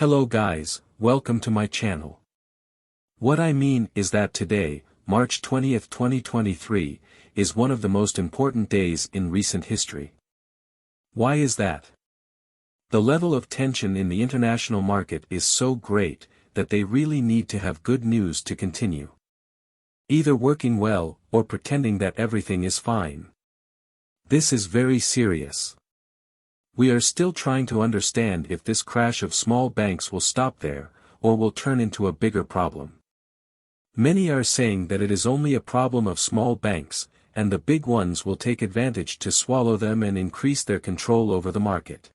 Hello guys, welcome to my channel. What I mean is that today, March 20th 2023, is one of the most important days in recent history. Why is that? The level of tension in the international market is so great, that they really need to have good news to continue. Either working well, or pretending that everything is fine. This is very serious. We are still trying to understand if this crash of small banks will stop there, or will turn into a bigger problem. Many are saying that it is only a problem of small banks, and the big ones will take advantage to swallow them and increase their control over the market.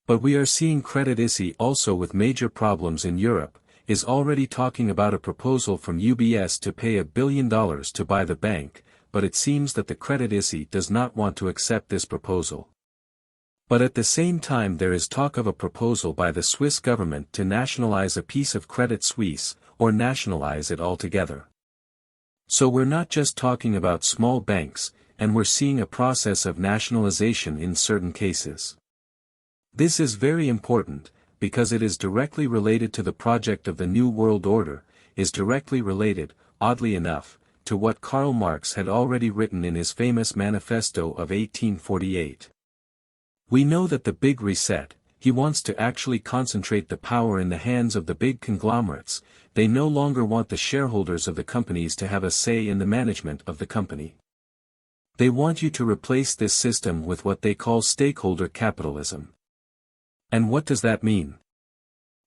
But we are seeing Credit Suisse also with major problems in Europe, is already talking about a proposal from UBS to pay $1 billion to buy the bank, but it seems that the Credit Suisse does not want to accept this proposal. But at the same time there is talk of a proposal by the Swiss government to nationalize a piece of Credit Suisse, or nationalize it altogether. So we're not just talking about small banks, and we're seeing a process of nationalization in certain cases. This is very important, because it is directly related to the project of the New World Order, is directly related, oddly enough, to what Karl Marx had already written in his famous Manifesto of 1848. We know that the Big Reset, he wants to actually concentrate the power in the hands of the big conglomerates. They no longer want the shareholders of the companies to have a say in the management of the company. They want you to replace this system with what they call stakeholder capitalism. And what does that mean?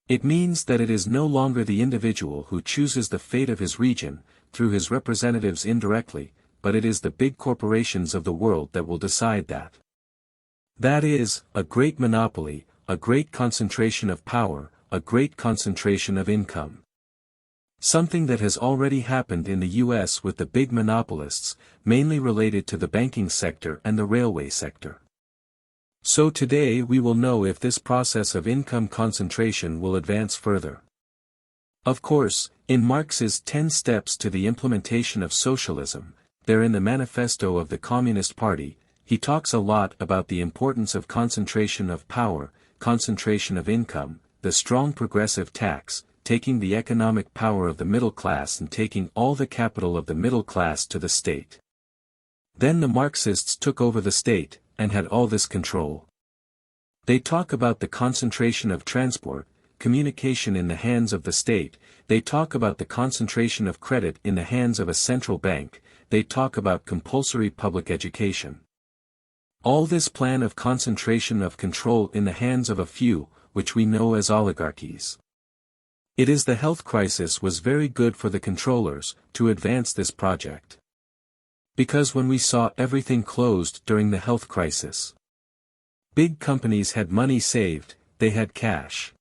It means that it is no longer the individual who chooses the fate of his region, through his representatives indirectly, but it is the big corporations of the world that will decide that. That is, a great monopoly, a great concentration of power, a great concentration of income. Something that has already happened in the US with the big monopolists, mainly related to the banking sector and the railway sector. So today we will know if this process of income concentration will advance further. Of course, in Marx's 10 steps to the implementation of socialism, there in the manifesto of the Communist Party, he talks a lot about the importance of concentration of power, concentration of income, the strong progressive tax, taking the economic power of the middle class and taking all the capital of the middle class to the state. Then the Marxists took over the state, and had all this control. They talk about the concentration of transport, communication in the hands of the state, they talk about the concentration of credit in the hands of a central bank, they talk about compulsory public education. All this plan of concentration of control in the hands of a few, which we know as oligarchies. It is the health crisis was very good for the controllers, to advance this project. Because when we saw everything closed during the health crisis, big companies had money saved, they had cash.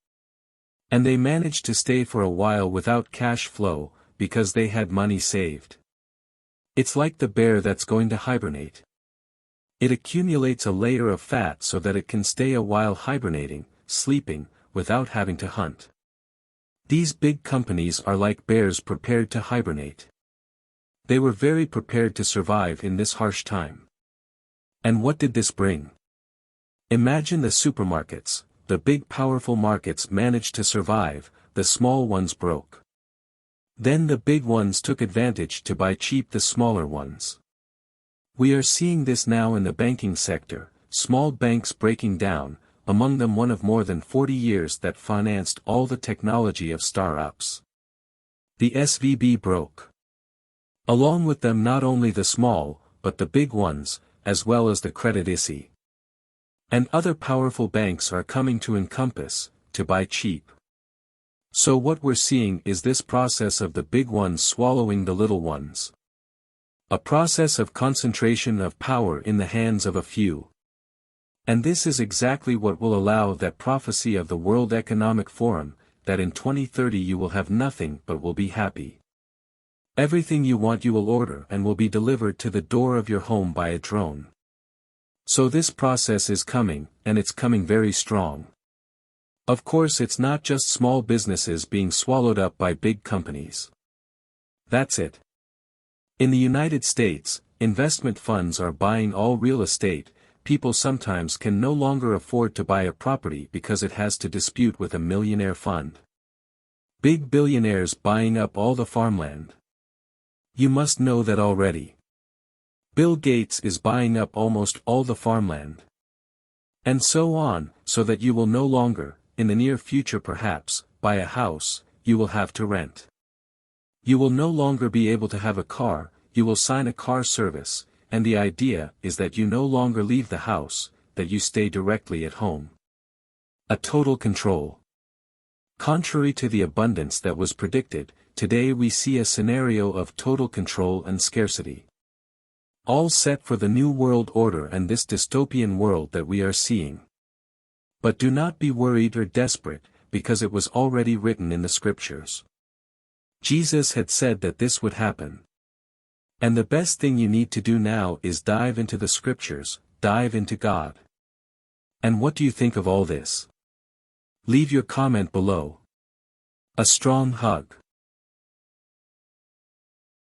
And they managed to stay for a while without cash flow, because they had money saved. It's like the bear that's going to hibernate. It accumulates a layer of fat so that it can stay a while hibernating, sleeping, without having to hunt. These big companies are like bears prepared to hibernate. They were very prepared to survive in this harsh time. And what did this bring? Imagine the supermarkets, the big powerful markets managed to survive, the small ones broke. Then the big ones took advantage to buy cheap the smaller ones. We are seeing this now in the banking sector, small banks breaking down, among them one of more than 40 years that financed all the technology of startups. The SVB broke. Along with them not only the small, but the big ones, as well as the Credit Suisse. And other powerful banks are coming to Encompass, to buy cheap. So what we're seeing is this process of the big ones swallowing the little ones. A process of concentration of power in the hands of a few. And this is exactly what will allow that prophecy of the World Economic Forum, that in 2030 you will have nothing but will be happy. Everything you want you will order and will be delivered to the door of your home by a drone. So this process is coming, and it's coming very strong. Of course it's not just small businesses being swallowed up by big companies. That's it. In the United States, investment funds are buying all real estate, people sometimes can no longer afford to buy a property because it has to dispute with a millionaire fund. Big billionaires buying up all the farmland. You must know that already. Bill Gates is buying up almost all the farmland. And so on, so that you will no longer, in the near future perhaps, buy a house, you will have to rent. You will no longer be able to have a car, you will sign a car service, and the idea is that you no longer leave the house, that you stay directly at home. A total control. Contrary to the abundance that was predicted, today we see a scenario of total control and scarcity. All set for the new world order and this dystopian world that we are seeing. But do not be worried or desperate, because it was already written in the scriptures. Jesus had said that this would happen. And the best thing you need to do now is dive into the scriptures, dive into God. And what do you think of all this? Leave your comment below. A strong hug.